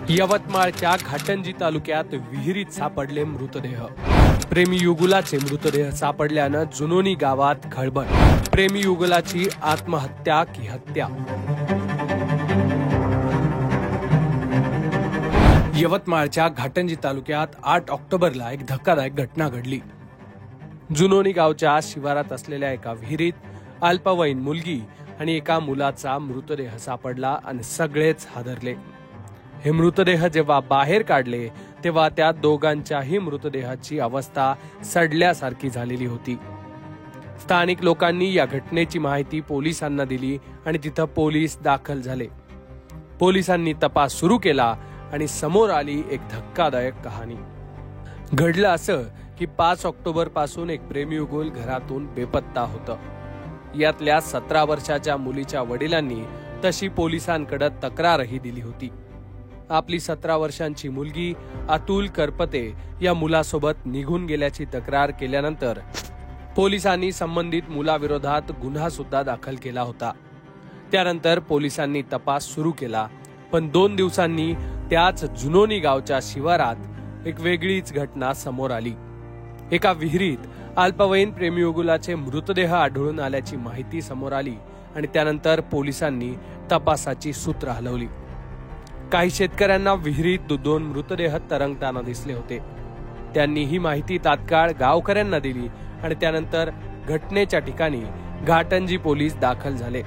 यवतमाळच्या घाटंजी तालुक्यात विहिरीत सापडले मृतदेह। प्रेमी युगुलाचे मृतदेह सापडल्यानं जुनोनी गावात खळबळ। प्रेमी युगुलाची आत्महत्या की हत्या? यवतमाळच्या घाटंजी तालुक्यात 8 ऑक्टोबरला एक धक्कादायक घटना घडली। जुनोनी गावच्या शिवारात असलेल्या एका विहिरीत अल्पवयीन मुलगी आणि एका मुलाचा मृतदेह सापडला आणि सगळेच हादरले। हे मृतदेह जेव्हा बाहेर काढले तेव्हा त्या दोघांच्याही मृतदेहाची अवस्था सडल्यासारखी झालेली होती। स्थानिक लोकांनी या घटनेची माहिती पोलिसांना दिली आणि तिथं पोलीस दाखल झाले। पोलिसांनी तपास सुरू केला आणि समोर आली एक धक्कादायक कहाणी। घडलं असं की 5 ऑक्टोबर पासून एक प्रेमीयुगुल घरातून बेपत्ता होतं। यातल्या 17 वर्षाच्या मुलीच्या वडिलांनी तशी पोलिसांकडे तक्रारही दिली होती। आपली 17 वर्षांची मुलगी अतुल करपते या मुलासोबत निघून गेल्याची तक्रार केल्यानंतर पोलिसांनी संबंधित मुलाविरोधात गुन्हा सुद्धा दाखल केला होता। त्यानंतर पोलिसांनी तपास सुरू केला, पण 2 दिवसांनी त्याच जुनोनी गावच्या शिवारात एक वेगळीच घटना समोर आली। एका विहिरीत अल्पवयीन प्रेमीयुगुलाचे मृतदेह आढळून आल्याची माहिती समोर आली आणि त्यानंतर पोलिसांनी तपासाची सूत्र हलवली। काही शेतकऱ्यांना विहिरीत 2 मृतदेह तरंगताना दिसले होते। त्यांनी ही माहिती तात्काळ गावकऱ्यांना दिली आणि त्यानंतर घटनेच्या ठिकाणी घाटंजी पोलीस दाखल झाले।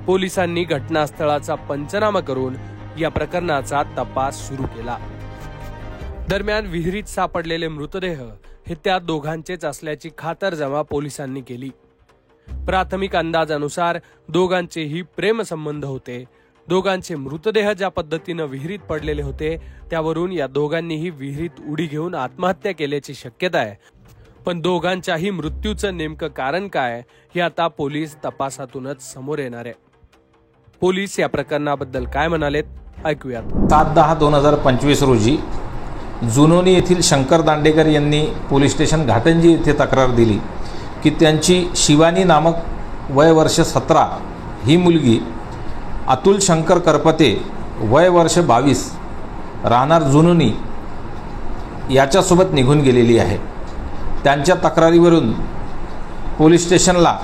पोलिसांनी घटनास्थळाचा पंचनामा करून या प्रकरणाचा तपास सुरू केला। दरम्यान विहिरीत सापडलेले मृतदेह हे त्या दोघांचेच असल्याची खातरजमा पोलिसांनी केली। प्राथमिक अंदाजानुसार दोघांचेही प्रेमसंबंध होते। दोघांचे मृतदेह ज्या पद्धतीने विहिरीत पडलेले होते त्यावरून या दोघांनीही विहिरीत उडी घेऊन आत्महत्या केल्याची शक्यता आहे। पण दोघांच्याही मृत्यूचं नेमकं कारण काय हे आता पोलीस तपासातूनच समोर येणार आहे। पोलीस या प्रकरणाबद्दल काय म्हणालेत ऐकूयात। 7/10/2025 रोजी जुनोनी येथील शंकर दांडेकर यांनी पोलीस स्टेशन घाटंजी येथे तक्रार दिली की त्यांची शिवानी नामक वय वर्ष 17 ही मुलगी अतुल शंकर करपते वय वर्ष 22 राहणार जुनोनी याच्यासोबत निघून गेलेली आहे। त्यांच्या तक्रारीवरून पोलीस स्टेशनला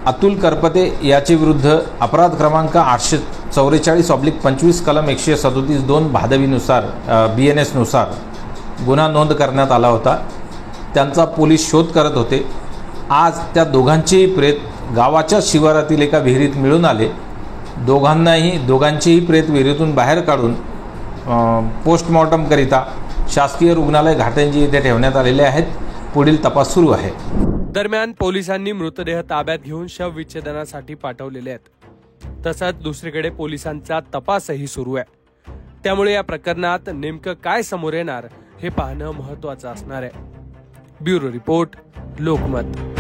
अतुल करपते याचे विरुद्ध अपराध क्रमांक 844/25 कलम 137(2) भादवीनुसार BNS नुसार गुन्हा नोंद करण्यात आला होता। त्यांचा पोलीस शोध करत होते। आज त्या दोघांचेही प्रेत गावाच्या शिवारातील एका विहिरीत मिळून आले। दोघांचेही प्रेत विहिरीतून बाहेर काढून पोस्टमॉर्टम करिता शासकीय रुग्णालय घाटंजी येथे ठेवण्यात आलेले आहेत। पुढील तपास सुरू आहे। दरम्यान पोलिसांनी मृतदेह ताब्यात घेऊन शवविच्छेदनासाठी पाठवलेले आहेत। तसंच दुसरीकडे पोलिसांचा तपासही सुरू आहे। त्यामुळे या प्रकरणात नेमकं काय समोर येणार हे पाहणं महत्त्वाचं असणार आहे। Bureau report, Lokmat.